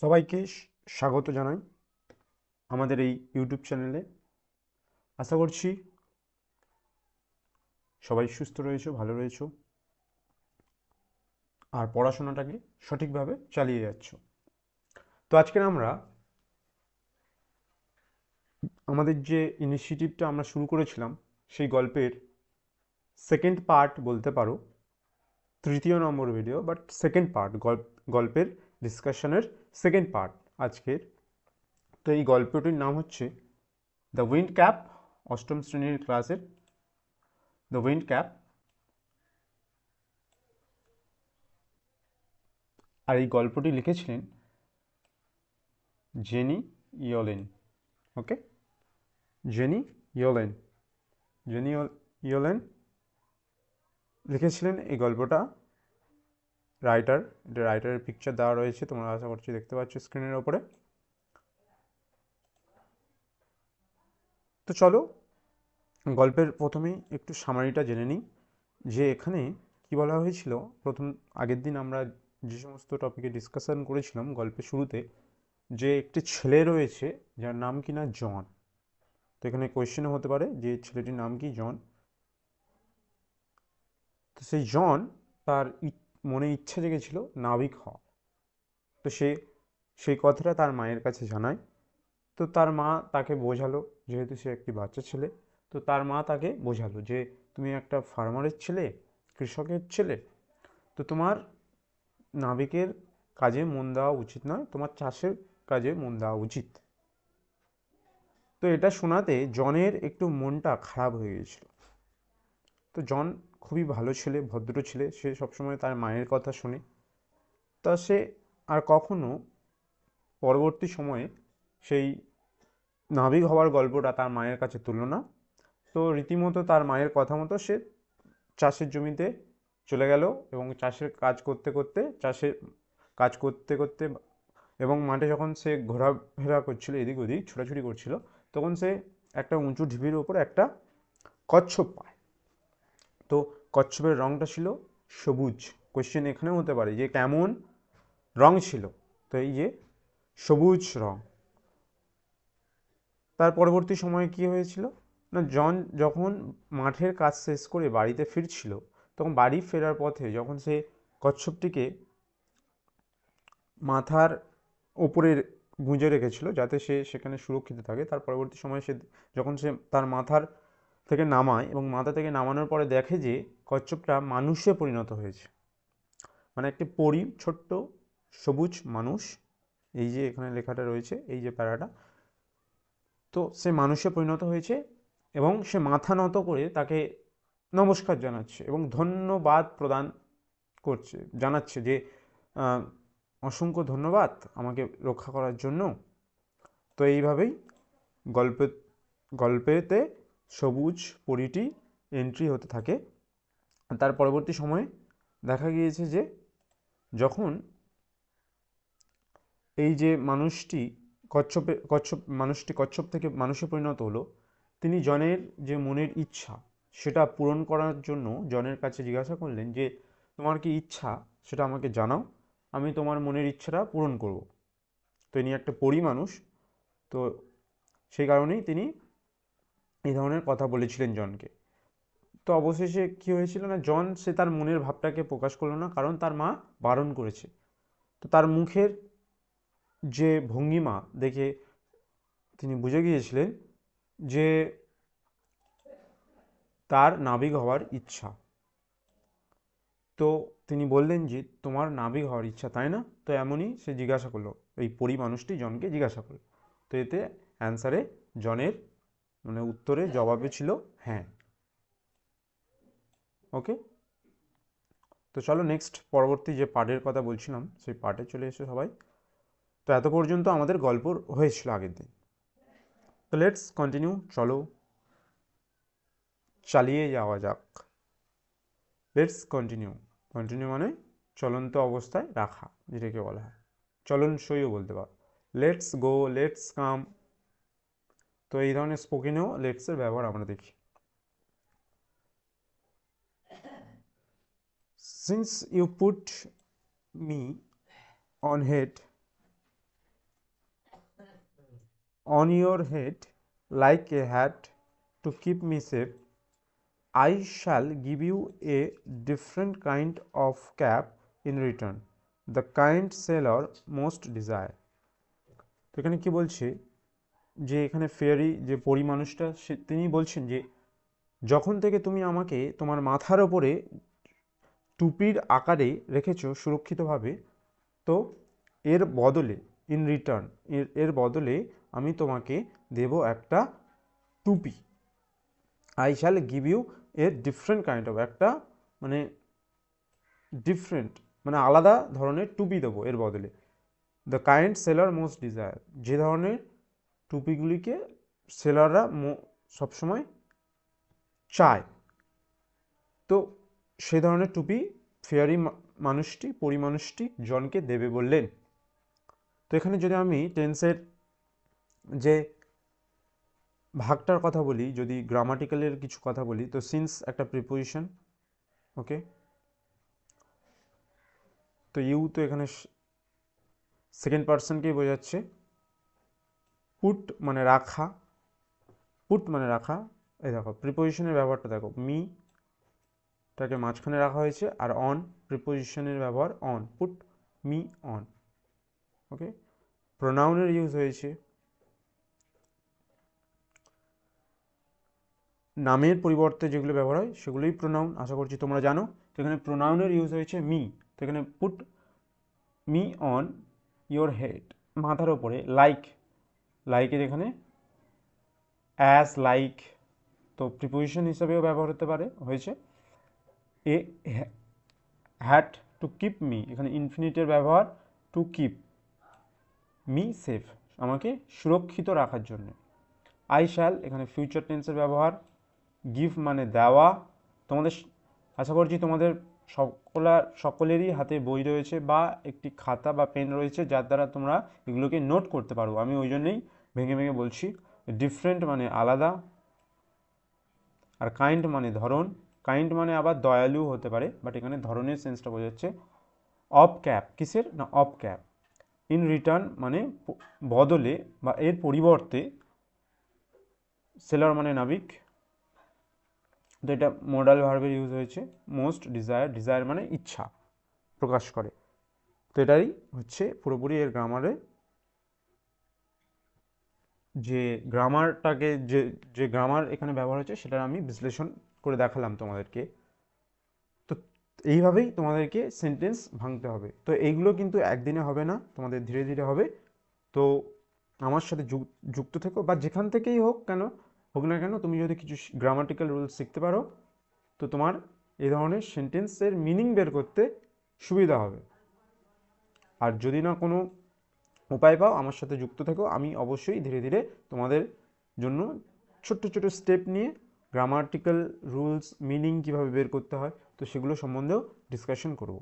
সবাইকে স্বাগত জানাই আমাদের এই ইউটিউব চ্যানেলে। আশা করছি সবাই সুস্থ রয়েছো, ভালো রয়েছো, আর পড়াশোনাটাকে সঠিকভাবে চালিয়ে যাচ্ছ। তো আজকে আমরা আমাদের যে ইনিশিয়েটিভটা আমরা শুরু করেছিলাম সেই গল্পের সেকেন্ড পার্ট বলতে পারো, তৃতীয় নম্বর ভিডিও, বাট সেকেন্ড পার্ট, গল্পের ডিসকাশনের সেকেন্ড পার্ট আজকের। তো এই গল্পটির নাম হচ্ছে দ্য উইন্ড ক্যাপ, অষ্টম শ্রেণীর ক্লাসের দ্য উইন্ড ক্যাপ। আর এই গল্পটি লিখেছিলেন জেনি ইয়েলেন। ওকে, জেনি ইয়েলেন। জেনি ইয়েলেন লিখেছিলেন এই গল্পটা। রাইটারের পিকচার দেওয়া রয়েছে, তোমরা আশা করছি দেখতে পাচ্ছ স্ক্রিনের ওপরে। তো চলো গল্পের প্রথমেই একটু সামারিটা জেনে নিই যে এখানে কি বলা হয়েছিল। আগের দিন আমরা যে সমস্ত টপিকে ডিসকাশন করেছিলাম গল্পের শুরুতে, যে একটি ছেলে রয়েছে যার নাম কিনা জন। তো এখানে কোয়েশ্চেনও হতে পারে যে ছেলেটির নাম কি, জন। তো সেই জন, তার মনে ইচ্ছা জেগেছিল নাবিক হওয়া। তো সে সেই কথাটা তার মায়ের কাছে জানায়। তো তার মা তাকে বোঝালো, যেহেতু সে একটি বাচ্চা ছেলে, তো তার মা তাকে বোঝালো যে তুমি একটা ফার্মারের ছেলে, কৃষকের ছেলে, তো তোমার নাবিকের কাজে মন দেওয়া উচিত নয়, তোমার চাষের কাজে মন দেওয়া উচিত। তো এটা শোনাতে জনের একটু মনটা খারাপ হয়ে গেছিল। তো জন খুবই ভালো ছেলে, ভদ্র ছেলে, সে সবসময় তার মায়ের কথা শোনে। তা সে আর কখনো পরবর্তী সময়ে সেই নাবিক হওয়ার গল্পটা তার মায়ের কাছে তুলল না। তো রীতিমতো তার মায়ের কথা মতো সে চাষের জমিতে চলে গেল, এবং চাষের কাজ করতে করতে এবং মাঠে যখন সে ঘোরাফেরা করছিল, এদিক ওদিক ছোটাছুটি করছিল, তখন সে একটা উঁচু ঢিবির ওপর একটা কচ্ছপ পায়। তো কচ্ছপের রঙটা ছিল সবুজ। কোশ্চেন এখানেও হতে পারে যে কেমন রং ছিল। তো এই যে সবুজ রং। তার পরবর্তী সময়ে কি হয়েছিল না, জন যখন মাঠের কাজ শেষ করে বাড়িতে ফিরছিল, তখন বাড়ি ফেরার পথে যখন সে কচ্ছপটিকে মাথার ওপরে গুঁজে রেখেছিল যাতে সে সেখানে সুরক্ষিত থাকে, তার পরবর্তী সময়ে যখন সে তার মাথার থেকে নামায় এবং মাথা থেকে নামানোর পরে দেখে যে কচ্ছপটা মানুষে পরিণত হয়েছে। মানে একটি ছোট্ট সবুজ মানুষ, এই যে এখানে লেখাটা রয়েছে, এই যে প্যারাটা, তো সে মানুষে পরিণত হয়েছে এবং সে মাথা নত করে তাকে নমস্কার জানাচ্ছে এবং ধন্যবাদ প্রদান জানাচ্ছে যে অসংখ্য ধন্যবাদ আমাকে রক্ষা করার জন্য। তো এইভাবেই গল্পে গল্পেতে সবুজ পরীটি এন্ট্রি হতে থাকে। তার পরবর্তী সময়ে দেখা গিয়েছে যে যখন এই যে মানুষটি কচ্ছপ থেকে মানুষে পরিণত হলো, তিনি জনের যে মনের ইচ্ছা সেটা পূরণ করার জন্য জনের কাছে জিজ্ঞাসা করলেন যে তোমার কি ইচ্ছা সেটা আমাকে জানাও, আমি তোমার মনের ইচ্ছাটা পূরণ করব। তো ইনি একটা পরী মানুষ, তো সেই কারণেই তিনি এই ধরনের কথা বলেছিলেন জনকে। তো অবশেষে কি হয়েছিল না, জন সে তার মনের ভাবটাকে প্রকাশ করলো না, কারণ তার মা বারণ করেছে। তো তার মুখের যে ভঙ্গিমা দেখে তিনি বুঝে গিয়েছিলেন যে তার নাবিক হওয়ার ইচ্ছা। তো তিনি বললেন যে তোমার নাবিক হওয়ার ইচ্ছা তাই না? তো এমনই সে জিজ্ঞাসা করলো, এই পরী মানুষটি জনকে জিজ্ঞাসা করলো। তো এতে অ্যান্সারে জনের মানে উত্তরে জবাবে ছিল হ্যাঁ। ওকে, তো চলো নেক্সট পরবর্তী যে পার্টের কথা বলছিলাম সেই পার্টে চলে এসে সবাই। তো এত পর্যন্ত আমাদের গল্প হয়েছিল আগের দিন। তো লেটস কন্টিনিউ, চলো চালিয়ে যাওয়া যাক। Let's continue. কন্টিনিউ মানে চলন্ত অবস্থায় রাখা, যেটাকে বলা হয় চলনসইও বলতে পারো। Let's go, let's come. তো এই ধরনের স্পোকেনেও লেটসের ব্যবহার আমরা দেখি। Since you put me on head on your head like a hat to keep me safe, I shall give you a different kind of cap in return, the kind sailor most desire. তো এখানে কি বলছে যে এখানে fairy যে পরি মানুষটা তিনি বলছেন যে যখন থেকে তুমি আমাকে তোমার মাথার ওপরে টুপির আকারে রেখেছো সুরক্ষিতভাবে, তো এর বদলে ইন রিটার্ন এর বদলে আমি তোমাকে দেব একটা টুপি। I shall give you a different kind of, একটা মানে ডিফারেন্ট মানে আলাদা ধরনের টুপি দেবো এর বদলে। The kind seller most desire, যে ধরনের টুপিগুলিকে সেলাররা সবসময় চায়। তো সে ধরনের টুপি ফেয়ারি মানুষটি পরিমানুষটি জনকে দেবে বললেন। তো এখানে যদি আমি টেন্সের যে ভাগটার কথা বলি, যদি গ্রামাটিক্যালের কিছু কথা বলি, তো সিন্স একটা প্রিপোজিশন, ওকে। তো ইউ তো এখানে সেকেন্ড পার্সনকেই বোঝাচ্ছে। পুট মানে রাখা, পুট মানে রাখা। এই দেখো প্রিপোজিশনের ব্যবহারটা দেখো, মি টাকে মাঝখানে রাখা হয়েছে, আর অন প্রিপোজিশনের ব্যবহার on, put me on, okay. প্রোনাউনের ইউজ হয়েছে, নামের পরিবর্তে যেগুলো ব্যবহার হয় সেগুলোই প্রোনাউন, আশা করছি তোমরা জানো। তো এখানে প্রোনাউনের ইউজ হয়েছে মি, তো এখানে put me on your head, মাথার ওপরে, লাইক, লাইকের এখানে অ্যাজ লাইক, তো প্রিপোজিশন হিসাবেও ব্যবহার হতে পারে, হয়েছে। A hat to keep me, এখানে ইনফিনিটের ব্যবহার, টু কিপ মি সেফ, আমাকে সুরক্ষিত রাখার জন্য। আই শ্যাল এখানে ফিউচার টেন্সের ব্যবহার, গিভ মানে দেওয়া। তোমাদের আশা করছি তোমাদের সকলেরই হাতে বই রয়েছে বা একটি খাতা বা পেন রয়েছে, যার দ্বারা তোমরা এগুলোকে নোট করতে পারো। আমি ওই জন্যই ভেঙে ভেঙে বলছি। ডিফারেন্ট মানে আলাদা, আর কাইন্ড মানে ধরন। কাইন্ড মানে আবার দয়ালু হতে পারে, বাট এখানে ধরনের সেন্সটা বোঝাচ্ছে। অফ ক্যাপ, কিসের না অফ ক্যাপ। ইন রিটার্ন মানে বদলে বা এর পরিবর্তে। সেলার মানে নাবিক, তো এটা মোডাল ভার্বের ইউজ হয়েছে। মোস্ট ডিজায়ার, ডিজায়ার মানে ইচ্ছা প্রকাশ করে। তো এটাই হচ্ছে পুরোপুরি এর গ্রামারে, যে গ্রামারটাকে যে যে গ্রামার এখানে ব্যবহার হচ্ছে সেটা আমি বিশ্লেষণ করে দেখালাম তোমাদেরকে। তো এইভাবেই তোমাদেরকে সেন্টেন্স ভাঙতে হবে। তো এইগুলো কিন্তু একদিনে হবে না, তোমাদের ধীরে ধীরে হবে। তো আমার সাথে যুক্ত থেকো, বা যেখান থেকেই হোক না কেন, তুমি যদি কিছু গ্রামাটিক্যাল রুলস শিখতে পারো, তো তোমার এই ধরনের সেন্টেন্সের মিনিং বের করতে সুবিধা হবে। আর যদি না কোনো উপায় পাও, আমার সাথে যুক্ত থেকো, আমি অবশ্যই ধীরে ধীরে তোমাদের জন্য ছোট্ট ছোট স্টেপ নিয়ে গ্রামাটিক্যাল রুলস মিনিং কীভাবে বের করতে হয়, তো সেগুলো সম্বন্ধেও ডিসকাশন করব,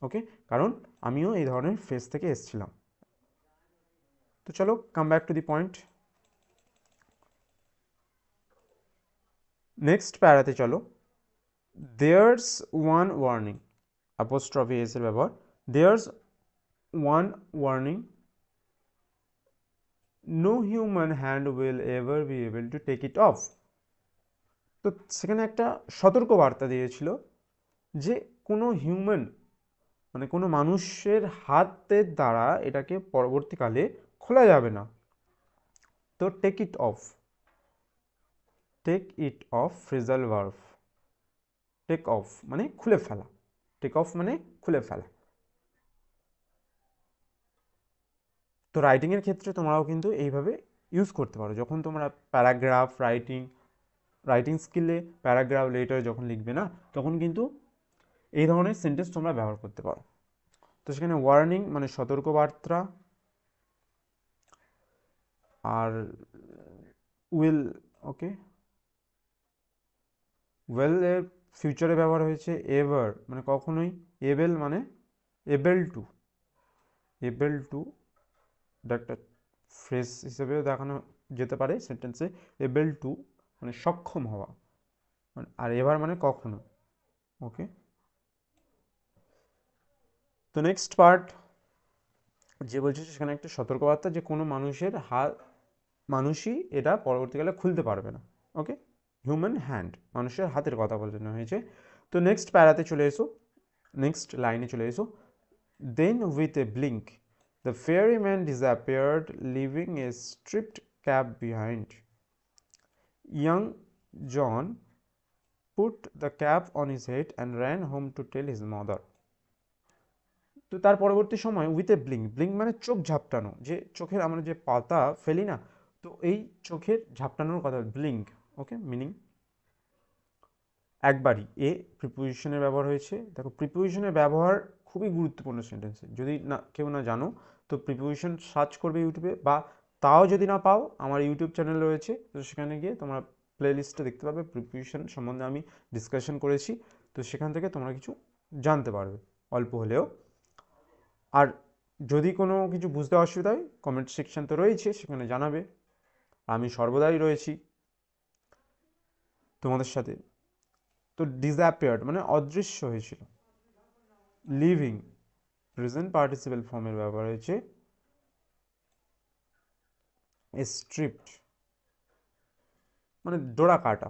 ওকে। কারণ আমিও এই ধরনের ফেজ থেকে এসেছিলাম। তো চলো, come back to the point. Next প্যারাতে চলো। There's one warning, apostrophe S এর ব্যবহার। There's one warning, no human hand will ever be able to take it off. তো সেখানে একটা সতর্ক বার্তা দিয়েছিল যে কোনো হিউম্যান মানে কোনো মানুষের হাতের দ্বারা এটাকে পরবর্তীকালে খোলা যাবে না। তো take it off, take it off phrasal verb. Take off মানে খুলে ফেলা, টেক অফ মানে খুলে ফেলা। তো রাইটিংয়ের ক্ষেত্রে তোমরাও কিন্তু এইভাবে ইউজ করতে পারো, যখন তোমরা প্যারাগ্রাফ রাইটিং স্কিলে প্যারাগ্রাফ লেটার যখন লিখবে না, তখন কিন্তু এই ধরনের সেন্টেন্স তোমরা ব্যবহার করতে পারো। তো সেখানে ওয়ার্নিং মানে সতর্কবার্তা, আর উইল, ওকে। ওয়েল এর ফিউচারে ব্যবহার হয়েছে এভার মানে কখনোই, এবেল মানে এবেল টু, এবেল টু একটা ফ্রেজ হিসেবেও দেখানো যেতে পারে সেন্টেন্সে। এবেল টু মানে সক্ষম হওয়া, আর এভার মানে কখনো, ওকে। তো নেক্সট পার্ট যে বলছে সেখানে একটা সতর্কবার্তা, যে কোনো মানুষের মানুষই এটা পরবর্তীকালে খুলতে পারবে না। ওকে, হিউম্যান হ্যান্ড, মানুষের হাতের কথা বোঝানো হয়েছে। তো নেক্সট প্যারাতে চলে এসো, নেক্সট লাইনে চলে এসো। Then with a blink the fairyman disappeared leaving a striped cap behind. Young John put the cap on his head and ran home to tell his mother. তো তার পরবর্তী সময় উইথ এ ব্লিঙ্ক, ব্লিঙ্ক মানে চোখ ঝাপটানো, যে চোখের আমরা যে পাতা ফেলি না, তো এই চোখের ঝাপটানোর কথা ব্লিঙ্ক। ওকে, মিনিং একবারই। এ প্রিপোজিশনের ব্যবহার হয়েছে। দেখো প্রিপোজিশনের ব্যবহার খুবই গুরুত্বপূর্ণ সেন্টেন্সে, যদি না কেউ না জানো তো প্রিপোজিশন সার্চ করবে ইউটিউবে, বা তাও যদি না পাও আমার ইউটিউব চ্যানেল রয়েছে, তো সেখানে গিয়ে তোমরা প্লেলিস্টে দেখতে পাবে, প্রিপোজিশন সম্বন্ধে আমি ডিসকাশন করেছি, তো সেখান থেকে তোমরা কিছু জানতে পারবে অল্প হলেও। আর যদি কোনো কিছু বুঝতে অসুবিধা হয় কমেন্ট সেকশন তো রয়েছে, সেখানে জানাবে, আমি সর্বদাই রয়েছি তোমাদের সাথে। তো ডিসঅ্যাপিয়ার্ড মানে অদৃশ্য হয়েছিল। লিভিং প্রেজেন্ট পার্টিসিপেল ফর্মের ব্যবহার হয়েছে। স্ট্রিপড মানে ডোরা কাটা।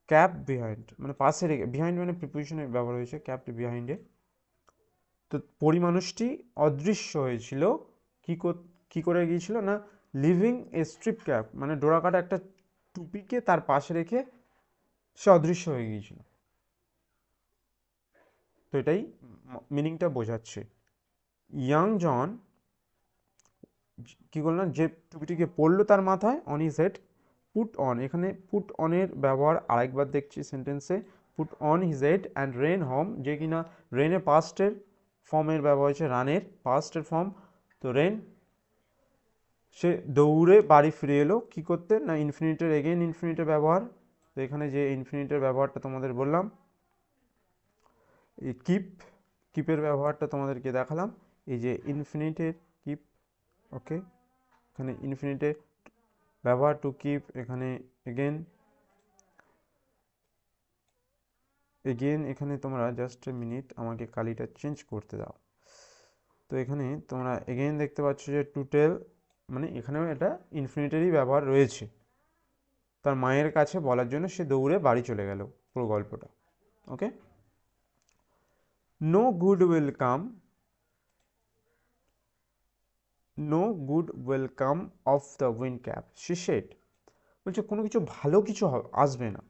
ক্যাপ বিহাইন্ড মানে পাশে রেখে, বিহাইন্ড মানে প্রিপোজিশনের ব্যবহার হয়েছে ক্যাপটি বিহাইন্ডে। তো পরিমানুষটি অদৃশ্য হয়েছিল, কি করে গিয়েছিল না, লিভিং এ স্ট্রিপ ক্যাপ মানে ডোরা কাটা একটা টুপিকে তার পাশে রেখে সে অদৃশ্য হয়ে গিয়েছিল। তো এটাই মিনিংটা বোঝাচ্ছে। ইয়াং জন কি করলো না, যে টুপিটিকে পরলো তার মাথায়, on his head, put on, এখানে পুট অনের ব্যবহার আরেকবার দেখছি সেন্টেন্সে, put on his head and ran home, যে কিনা রেনের পাস্টের ফর্মের ব্যবহার হয়েছে, রানের পাস্টের ফর্ম। তো রেন, সে দৌড়ে বাড়ি ফিরে এলো, কি করতে না, ইনফিনিটের এগেইন ইনফিনিটের ব্যবহার। তো এখানে যে ইনফিনিটের ব্যবহারটা তোমাদের বললাম, এই কিপের ব্যবহারটা তোমাদেরকে দেখালাম, এই যে ইনফিনিটের কিপ। ওকে, এখানে ইনফিনিটে ব্যবহার টু কিপ, এখানে এগেন এখানে তোমরা জাস্ট এ মিনিট, আমাকে কালিটা চেঞ্জ করতে দাও। তো এখানে তোমরা এগেন দেখতে পাচ্ছ যে টু টেল, মানে এখানেও এটা ইনফিনিটেরই ব্যবহার রয়েছে, তার মায়ের কাছে বলার জন্য সে দৌড়ে বাড়ি চলে গেল, পুরো গল্পটা। Okay, no good will come, no good will come of the wind cap, she said, বলছে কোনো কিছু ভালো কিছু আসবে না।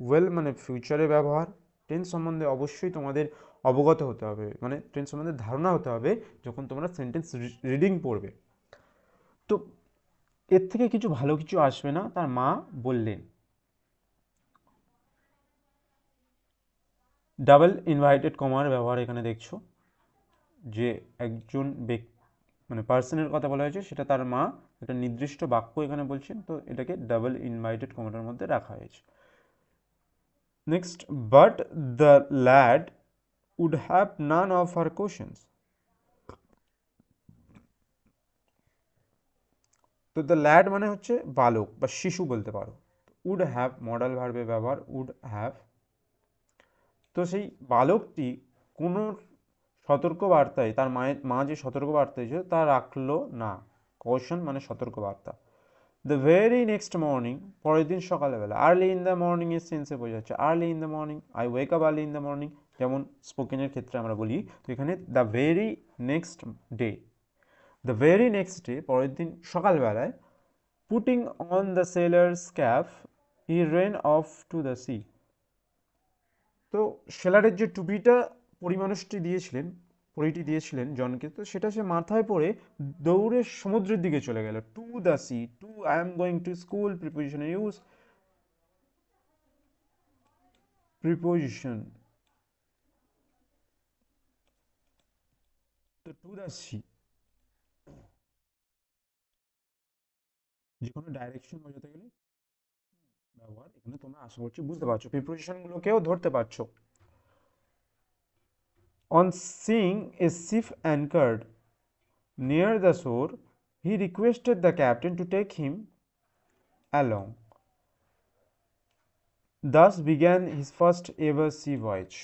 ওয়েল মানে ফিউচারে ব্যবহার, টেন্স সম্বন্ধে অবশ্যই তোমাদের অবগত হতে হবে, মানে টেন্স সম্বন্ধে ধারণা হতে হবে যখন তোমরা সেন্টেন্স রিডিং পড়বে। তো এর থেকে কিছু ভালো কিছু আসবে না, তার মা বললেন। ডাবল ইনভাইটেড কমার ব্যবহার এখানে দেখছো, যে একজন মানে পার্সনের কথা বলা হয়েছে, সেটা তার মা, একটা নির্দিষ্ট বাক্য এখানে বলছেন, তো এটাকে ডাবল ইনভাইটেড কমাটার মধ্যে রাখা হয়েছে। Next, but the lad would have none of her questions. তো দ্য ল্যাড মানে হচ্ছে বালক বা শিশু বলতে পারো। উড হ্যাভ মডাল ভার্বের ব্যবহার, উড হ্যাভ। তো সেই বালকটি কোনো সতর্কবার্তায়, তার মা যে সতর্কবার্তা দিয়েছিল তা রাখলো না। কশন মানে সতর্কবার্তা। দ্য ভেরি নেক্সট মর্নিং, পরের দিন সকালবেলা, আর্লি ইন দ্য মর্নিং এর সেন্সে বোঝাচ্ছে, early in the morning, I wake up early in the morning, যেমন স্পোকেনের ক্ষেত্রে আমরা বলি। তো এখানে the very next day, the very next day পরের দিন সকালবেলায়, putting on the sailor's cap he ran off to the sea. তো সেলারের যে টুপিটা পরিমানুষটি দিয়েছিলেন, পরিটি দিয়েছিলেন জনকে, তো সেটা সে মাথায় পরে দৌড়ে সমুদ্রের দিকে চলে গেল। To the sea, to I am going to school, প্রিপোজিশনে ইউজ প্রিপোজিশন। তো টু দ্য সি যে কোনো ডাইরেকশন বোঝাতে গেলে ব্যবহার, এখানে তোমরা আশা করছি বুঝতে পারছো, প্রিপোজিশনগুলোকেও ধরতে পারছো। On seeing a ship anchored near the shore, he requested the captain to take him along. Thus began his first ever sea voyage.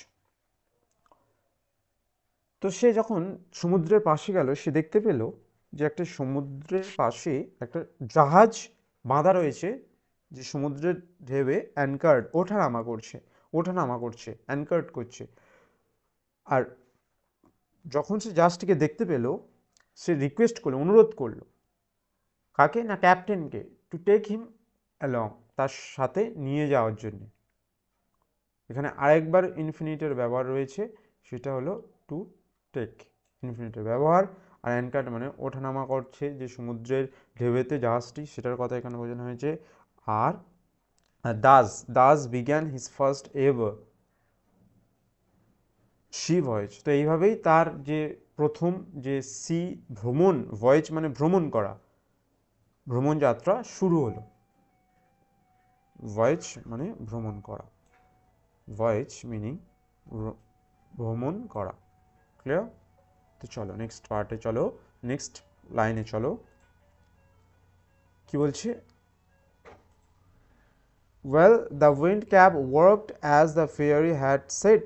তো সে যখন সমুদ্রের পাশে গেল, সে দেখতে পেল যে একটা সমুদ্রের পাশে একটা জাহাজ বাঁধা রয়েছে, যে সমুদ্রের ঢেউে অ্যানকার্ড ওঠানামা করছে, অ্যানকার্ড করছে। আর যখন সে জাহাজটিকে দেখতে পেল, সে রিকোয়েস্ট করলো, অনুরোধ করলো কাকে না, ক্যাপ্টেনকে, টু টেক হিম অ্যালং, তার সাথে নিয়ে যাওয়ার জন্য। এখানে আরেকবার ইনফিনিটের ব্যবহার রয়েছে, সেটা হলো টু টেক, ইনফিনিটের ব্যবহার। আর অ্যানকার্ড মানে ওঠানামা করছে যে সমুদ্রের ঢেউতে জাহাজটি, সেটার কথা এখানে বোঝানো হয়েছে। আর thus began his first ever sea voyage, তো এইভাবেই তার যে প্রথম যে সি ভ্রমণ, ভয়েজ মানে ভ্রমণ করা, ভ্রমণ যাত্রা শুরু হলো। ভয়েজ মানে ভ্রমণ করা, ভয়েজ মিনিং ভ্রমণ করা। ক্লিয়ার? তো চলো নেক্সট পার্টে চলো, নেক্সট লাইনে চলো। কি বলছে? Well, the wind cap worked as the fairy had said,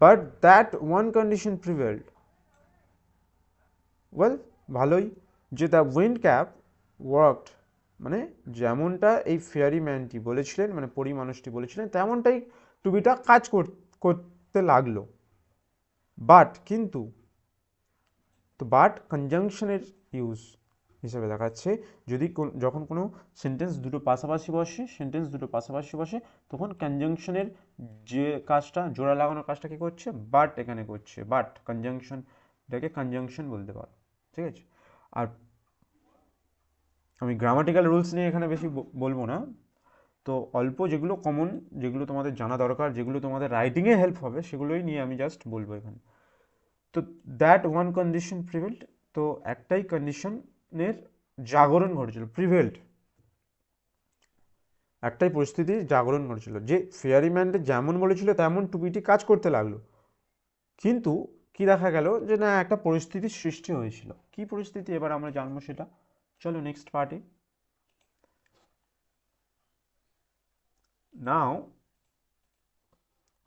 but that one condition prevailed. Well, ভালোই, যে দ্য উইন্ড ক্যাপ ওয়ার্কড মানে যেমনটা এই ফেয়ারি ম্যানটি বলেছিলেন, মানে পরি মানুষটি বলেছিলেন, তেমনটাই টুপিটা কাজ করতে লাগলো। বাট কিন্তু, তো বাট কনজাংশনের ইউজ হিসেবে দেখাচ্ছে, যদি যখন কোনো সেন্টেন্স দুটো পাশাপাশি বসে, তখন কনজাংশনের যে কাজটা, জোড়া লাগানোর কাজটা কি করছে, বাট এখানে করছে। বাট কনজাংশনটাকে কনজাংশন বলতে পারো, ঠিক আছে? আর আমি গ্রামাটিক্যাল রুলস নিয়ে এখানে বেশি বলবো না, তো অল্প যেগুলো কমন, যেগুলো তোমাদের জানা দরকার, যেগুলো তোমাদের রাইটিংয়ে হেল্প হবে, সেগুলোই নিয়ে আমি জাস্ট বলবো এখানে। তো দ্যাট ওয়ান কন্ডিশন প্রিভেল্ড, তো একটাই কন্ডিশনের জাগরণ ঘটেছিল, প্রিভেল্ড, একটাই পরিস্থিতির জাগরণ ঘটেছিল, যে ফেয়ারিম্যানটা যেমন বলেছিল তেমন টুপিটি কাজ করতে লাগলো। কিন্তু কি দেখা গেল, যে না, একটা পরিস্থিতির সৃষ্টি হয়েছিল। কি পরিস্থিতি এবার আমরা জানবো সেটা, চলো নেক্সট পার্টে।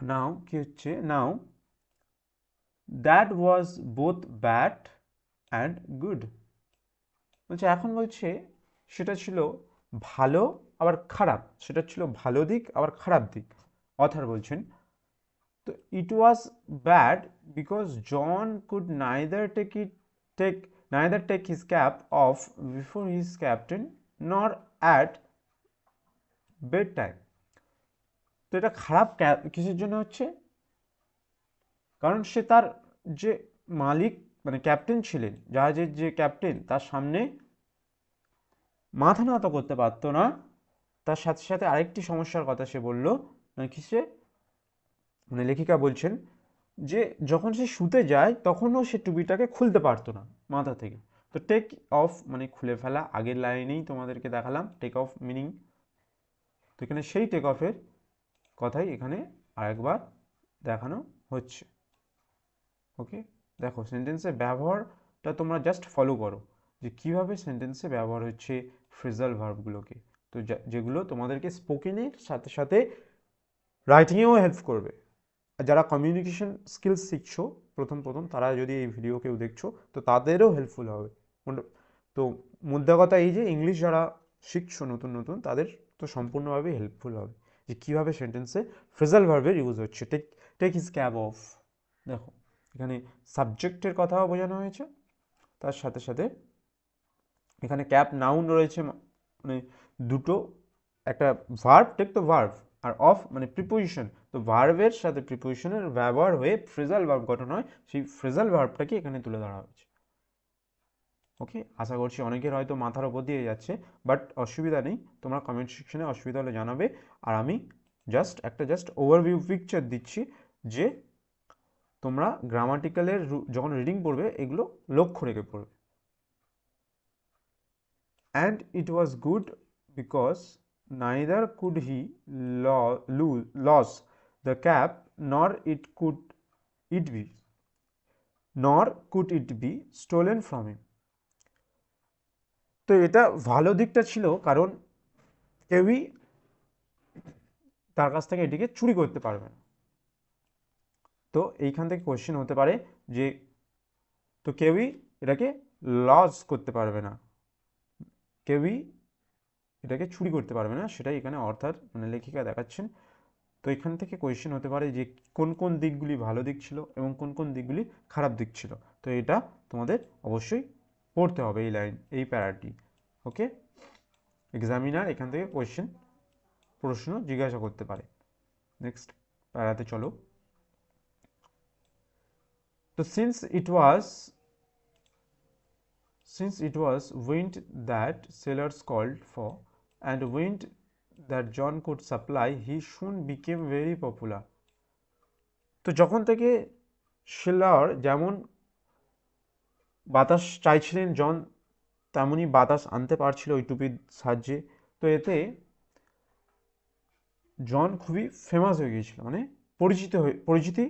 নাও কি হচ্ছে, now that was both bad and good. বলছে এখন, বলছে সেটা ছিল ভালো আবার খারাপ, সেটা ছিল ভালো দিক আবার খারাপ দিক। অথার বলছেন, তো it was bad because John could neither take his cap off before his captain nor at bed time. তো এটা খারাপ কিসের জন্য হচ্ছে, কারণ সে তার যে মালিক মানে ক্যাপ্টেন ছিলেন, জাহাজের যে ক্যাপ্টেন, তার সামনে মাথা নত করতে পারতো না। তার সাথে সাথে আরেকটি সমস্যার কথা সে বলল, নাকি সে মানে লেখিকা বলছেন যে যখন সে শুতে যায় তখনও সে টুপিটাকে খুলতে পারতো না মাথা থেকে। তো টেক অফ মানে খুলে ফেলা, আগের লাইনেই তোমাদেরকে দেখালাম টেক অফ মিনিং। তো এখানে সেই টেক অফের কথাই এখানে আরেকবার দেখানো হচ্ছে। ওকে, দেখো সেন্টেন্সের ব্যবহারটা তোমরা জাস্ট ফলো করো, যে কীভাবে সেন্টেন্সে ব্যবহার হচ্ছে ফ্রেজাল ভার্বগুলোকে, তো যেগুলো তোমাদেরকে স্পোকেনের সাথে সাথে রাইটিংয়েও হেল্প করবে। যারা কমিউনিকেশন স্কিলস শিখছো প্রথম তারা যদি এই ভিডিও কেউ দেখছো, তো তাদেরও হেল্পফুল হবে। তো মুদ্রা কথা এই যে ইংলিশ যারা শিখছো নতুন তাদের তো সম্পূর্ণভাবেই হেল্পফুল হবে, যে কীভাবে সেন্টেন্সে ফ্রেজাল ভার্বের ইউজ হচ্ছে। টেক হিজ ক্যাব অফ, দেখো এখানে সাবজেক্টের কথাও বোঝানো হয়েছে, তার সাথে সাথে এখানে ক্যাপ নাউন রয়েছে, মানে দুটো, একটা ভার্ব, টেক তো ভার্ব, আর অফ মানে প্রিপোজিশন। তো ভার্বের সাথে প্রিপোজিশনের ব্যবহার হয়ে ফ্রেজাল ভার্ব গঠন হয়, সেই ফ্রেজাল ভার্বটাকে এখানে তুলে ধরা হয়েছে। ওকে, আশা করছি অনেকের হয়তো মাথার ওপর দিয়ে যাচ্ছে, বাট অসুবিধা নেই, তোমরা কমেন্ট সেকশনে অসুবিধা হলে জানাবে। আর আমি জাস্ট ওভারভিউ পিকচার দিচ্ছি, যে তোমরা গ্রামাটিক্যালের যখন রিডিং পড়বে এগুলো লক্ষ্য রেখে পড়বে। And it was good because neither could he lose the cap, nor could it be stolen from him. তো এটা ভালো দিকটা ছিল, কারণ কেউই তার কাছ থেকে এটিকে চুরি করতে পারবে না। তো এইখান থেকে কোয়েশ্চেন হতে পারে যে, তো কেউই এটাকে লস করতে পারবে না, কেউই এটাকে চুরি করতে পারবে না, সেটাই এখানে অর্থাৎ মানে লেখিকা দেখাচ্ছেন। তো এখান থেকে কোয়েশ্চেন হতে পারে যে কোন কোন দিকগুলি ভালো দিক ছিল এবং কোন কোন দিকগুলি খারাপ দিক ছিল। তো এটা তোমাদের অবশ্যই পড়তে হবে এই লাইন, এই প্যারাটি। ওকে, এক্সামিনার এখান থেকে কোয়েশ্চেন প্রশ্ন জিজ্ঞাসা করতে পারে। নেক্সট প্যারাতে চলো। তো since it was wind that sailors called for and wind that John could supply, he soon became very popular. তো যখন থেকে সেলার যেমন বাতাস চাইছিলেন জন তেমনই বাতাস আনতে পারছিল ওই টুপির সাহায্যে, তো এতে জন খুবই ফেমাস হয়ে গিয়েছিল, মানে পরিচিতি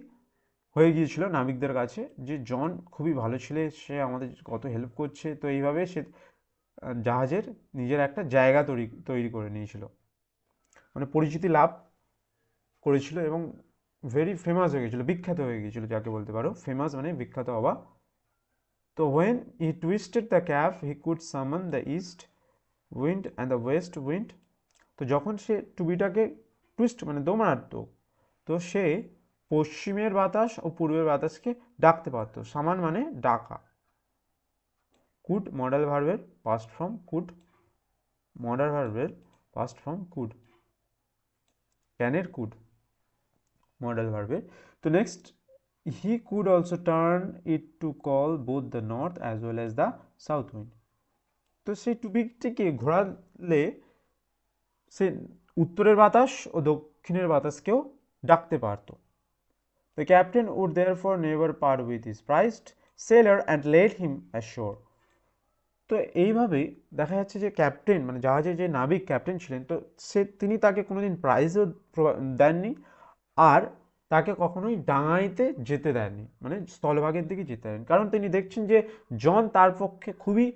হয়ে গিয়েছিল নাবিকদের কাছে যে জন খুবই ভালো ছেলে, সে আমাদের কত হেল্প করছে। তো এইভাবে সে জাহাজের নিজের একটা জায়গা তৈরি করে নিয়েছিল, মানে পরিচিতি লাভ করেছিল এবং ভেরি ফেমাস হয়ে গেছিলো, বিখ্যাত হয়ে গিয়েছিল, যাকে বলতে পারো ফেমাস মানে বিখ্যাত হওয়া। তো when he twisted the cap he could summon the east wind and the west wind. তো যখন সে টুপিটাকে টুইস্ট মানে দোমড়াতো, তো সে পশ্চিমের বাতাস ও পূর্বের বাতাসকে ডাকতে পারতো। সামান মানে ডাকা। কুড মডাল ভার্বের পাস্ট ফর্ম, কুড মডাল ভার্বের পাস্ট ফর্ম কুড, ক্যানের কুড মডাল ভার্বের। তো next, he could also turn it to call both the north as well as the south wind. তো সেই টুপিটিকে ঘোরালে সে উত্তরের বাতাস ও দক্ষিণের বাতাসকেও ডাকতে পারত। The captain would therefore never part with his prized sailor and led him ashore. তো এইভাবেই দেখা যাচ্ছে যে ক্যাপ্টেন মানে জাহাজের যে নাবিক ক্যাপ্টেন ছিলেন, তো তিনি তাকে কোনোদিন প্রাইজও দেননি, আর তাকে কখনোই ডাঙাইতে যেতে দেননি, মানে স্থলভাগের দিকে যেতে দেননি। কারণ তিনি দেখছেন যে জন তার পক্ষে খুবই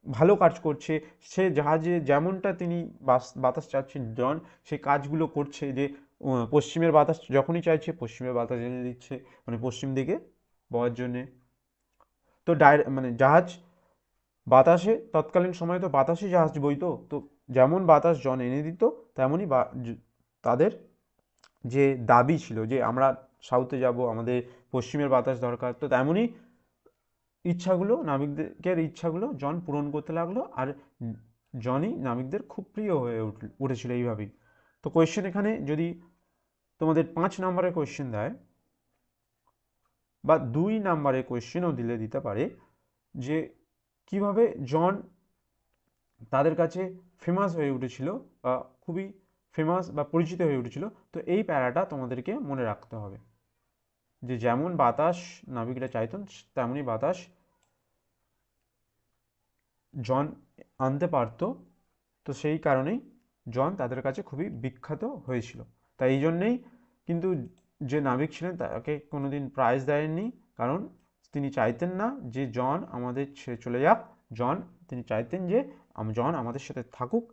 ভালো কাজ করছে, সে জাহাজে যেমনটা তিনি বাতাস চাচ্ছেন জন সেই কাজগুলো করছে, যে পশ্চিমের বাতাস যখনই চাইছে পশ্চিমের বাতাস এনে দিচ্ছে, মানে পশ্চিম দিকে বওয়ার জন্যে। তো মানে জাহাজ বাতাসে তৎকালীন সময়ে তো বাতাসে জাহাজ বইতো, তো যেমন বাতাস জন এনে দিত তেমনই তাদের যে দাবি ছিল যে আমরা সাউথে যাব, আমাদের পশ্চিমের বাতাস দরকার, তো তেমনই ইচ্ছাগুলো নাবিকদের ইচ্ছাগুলো জন পূরণ করতে লাগলো, আর জনই নাবিকদের খুব প্রিয় হয়ে উঠেছিল এইভাবেই। তো কোয়েশ্চেন এখানে যদি তোমাদের 5 নম্বরের কোয়েশ্চেন দেয় বা 2 নম্বরের কোয়েশ্চেনও দিতে পারে যে কিভাবে জন তাদের কাছে ফেমাস হয়ে উঠেছিল বা খুবই ফেমাস বা পরিচিত হয়ে উঠেছিল, তো এই প্যারাটা তোমাদেরকে মনে রাখতে হবে যে যেমন বাতাস নাবিকরা চাইতেন তেমনই বাতাস জন আনতে পারতো, তো সেই কারণেই জন তাদের কাছে খুবই বিখ্যাত হয়েছিল। তাই এই জন্যেই কিন্তু যে নাবিক ছিলেন তাকে কোনোদিন প্রাইজ দেয়নি, কারণ তিনি চাইতেন না যে জন আমাদের ছেড়ে চলে যাক, তিনি চাইতেন যে জন আমাদের সাথে থাকুক,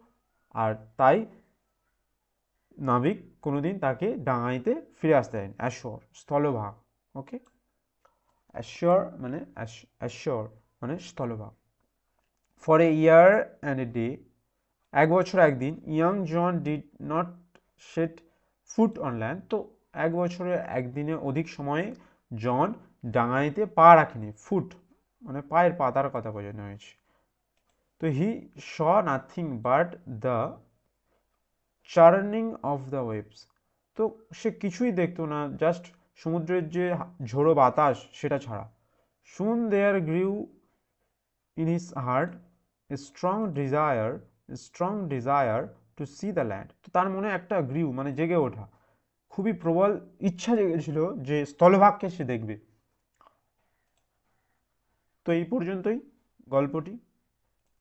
আর তাই নাবিক কোনোদিন তাকে ডাঙাইতে ফিরে আসতে দেয়নি। অ্যাশোর স্থলভাগ, ওকে, অ্যাশোর মানে স্থলভাগ। For a year and a day, এক বছর একদিন, young John did not set foot on land. তো এক বছরের একদিনে অধিক সময়ে জন ডাঙাইতে পা রাখেনি। ফুট মানে পায়ের পাতার কথা বোঝানো হয়েছে। তো he is nothing but the churning of the waves. তো সে কিছুই দেখতো না, জাস্ট সমুদ্রের যে ঝোড়ো বাতাস সেটা ছাড়া। Soon there grew in his heart a strong desire to see the land. তো তার মনে একটা গ্রিউ মানে জেগে ওঠা, খুবই প্রবল ইচ্ছা জেগেছিল যে স্থলভাগকে সে দেখবে। তো এই পর্যন্তই গল্পটি।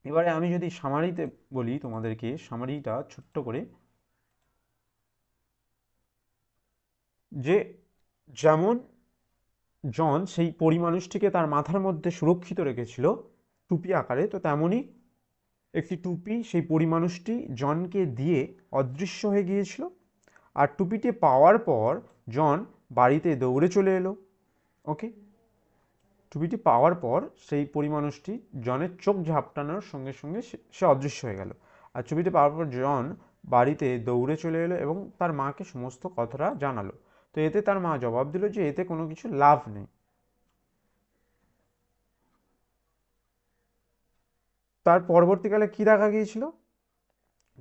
এবারে আমি যদি সামারিতে বলি তোমাদেরকে, সামারিটা ছোট্ট করে, যে যেমন জন সেই পরিমানুষটিকে তার মাথার মধ্যে সুরক্ষিত রেখেছিল টুপি আকারে, তো তেমনই একটি টুপি সেই পরিমানুষটি জনকে দিয়ে অদৃশ্য হয়ে গিয়েছিল। আর টুপিটি পাওয়ার পর জন বাড়িতে দৌড়ে চলে এলো। ওকে, টুপিটি পাওয়ার পর সেই পরিমাণুষটি জনের চোখ ঝাপটানোর সঙ্গে সঙ্গে সে অদৃশ্য হয়ে গেল। আর ছবিটি পাওয়ার পর জন বাড়িতে দৌড়ে চলে এলো এবং তার মাকে সমস্ত কথাটা জানালো। তো এতে তার মা জবাব দিল যে এতে কোনো কিছু লাভ নেই। তার পরবর্তীকালে কি দেখা গিয়েছিল,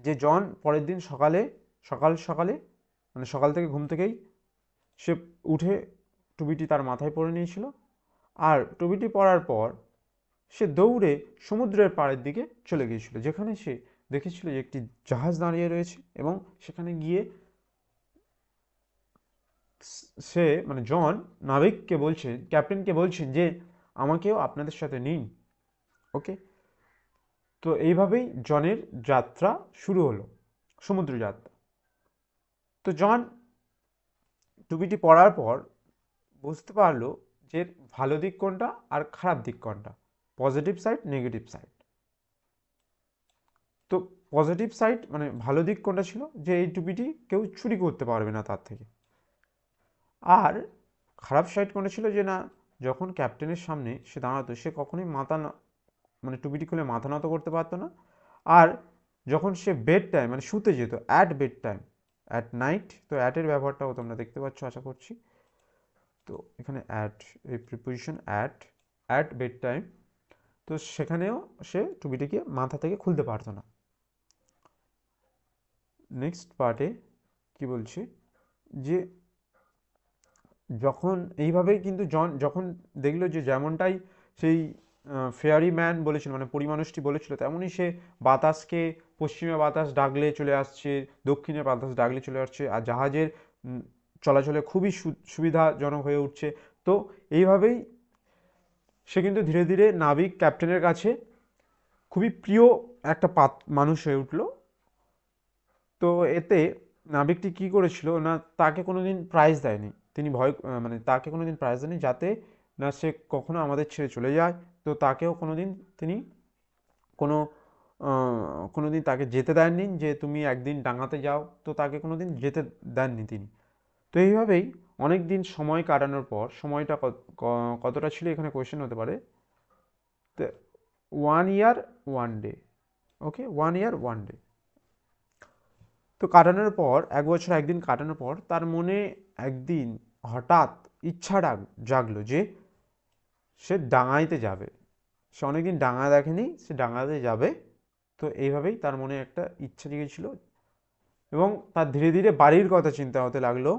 যে জন পরের দিন সকালে মানে সকাল থেকে ঘুম থেকেই সে উঠে টুপিটি তার মাথায় পরে নিয়েছিল। আর টুপিটি পরার পর সে দৌড়ে সমুদ্রের পাড়ের দিকে চলে গিয়েছিল, যেখানে সে দেখেছিল যে একটি জাহাজ দাঁড়িয়ে রয়েছে এবং সেখানে গিয়ে সে মানে জন নাবিককে বলছেন, ক্যাপ্টেনকে বলছেন যে আমাকেও আপনাদের সাথে নিন। ওকে, তো এইভাবেই জনের যাত্রা শুরু হলো, সমুদ্র যাত্রা। তো জন টুপিটি পরার পর বুঝতে পারলো যে ভালো দিক কোনটা আর খারাপ দিক কোনটা, পজিটিভ সাইড নেগেটিভ সাইড। তো পজিটিভ সাইড মানে ভালো দিক কোনটা ছিল, যে এই টুপিটি কেউ চুরি করতে পারবে না তার থেকে। আর খারাপ সাইড কোনটা ছিল, যে না, যখন ক্যাপ্টেনের সামনে সে দাঁড়াতো সে কখনোই মানে টুপিটি খুলে মাথা নত করতে পারতো না। আর যখন সে বেড টাইম মানে শুতে যেত, at bed time, at night, তো অ্যাটের ব্যবহারটাও তোমরা দেখতে পাচ্ছ আশা করছি। তো এখানে অ্যাট, এই প্রিপোজিশন অ্যাট বেড টাইম, তো সেখানেও সে টুপিটিকে মাথা থেকে খুলতে পারতো না। নেক্সট পার্টে কি বলছে, যে যখন এইভাবেই কিন্তু জন যখন দেখলো যে যেমনটাই সেই ফেয়ারি ম্যান বলেছিল মানে পরিমাণুষটি বলেছিল, তেমনই সে বাতাসকে, পশ্চিমে বাতাস ডাকলে চলে আসছে, দক্ষিণে বাতাস ডাকলে চলে আসছে, আর জাহাজের চলাচলে খুবই সুবিধাজনক হয়ে উঠছে। তো এইভাবেই সে কিন্তু ধীরে ধীরে নাবিক ক্যাপ্টেনের কাছে খুবই প্রিয় একটা মানুষ হয়ে উঠল। তো এতে নাবিকটি কি করেছিল না, তাকে কোনোদিন প্রাইজ দেয়নি, তিনি মানে তাকে কোনোদিন প্রাইজ দেয়নি যাতে না সে কখনো আমাদের ছেড়ে চলে যায়। তো তাকেও কোনোদিন তিনি কোনো কোনোদিন তাকে যেতে দেননি, যে তুমি একদিন ডাঙাতে যাও, তো তাকে কোনোদিন যেতে দেননি তিনি। তো এইভাবেই অনেক দিন সময় কাটানোর পর, সময়টা কতটা ছিল এখানে কোয়েশ্চেন হতে পারে, তো 1 year 1 day, ওকে, 1 year 1 day। তো কাটানোর পর 1 বছর 1 দিন কাটানোর পর তার মনে একদিন হঠাৎ ইচ্ছা জাগলো যে সে ডাঙাইতে যাবে। সে অনেকদিন ডাঙা দেখেনি, সে ডাঙাতে যাবে। তো এইভাবেই তার মনে একটা ইচ্ছা জেগেছিল এবং তার ধীরে ধীরে বাড়ির কথা চিন্তা হতে লাগলো।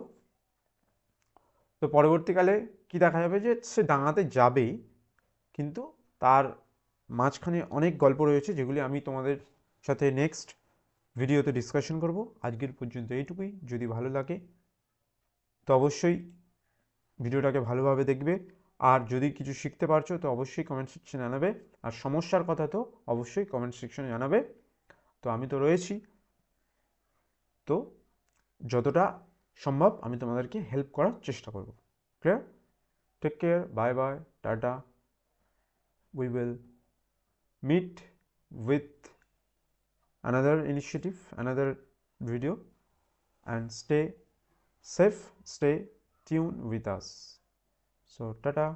তো পরবর্তীকালে কি দেখা যাবে, যে সে ডাঙাতে যাবেই, কিন্তু তার মাঝখানে অনেক গল্প রয়েছে যেগুলি আমি তোমাদের সাথে নেক্সট ভিডিওতে ডিসকাশন করব। আজকের পর্যন্ত এইটুকুই। যদি ভালো লাগে তো অবশ্যই ভিডিওটাকে ভালোভাবে দেখবে, আর যদি কিছু শিখতে পারছো তো অবশ্যই কমেন্ট সেকশনে জানাবে, আর সমস্যার কথা তো অবশ্যই কমেন্ট সেকশনে জানাবে। তো আমি তো রয়েছি, তো যতটা সম্ভব আমি তোমাদেরকে হেল্প করার চেষ্টা করব। Clear? Take care, bye bye, tata. We will meet with another initiative, another video, and stay safe, stay tuned with us. So tata.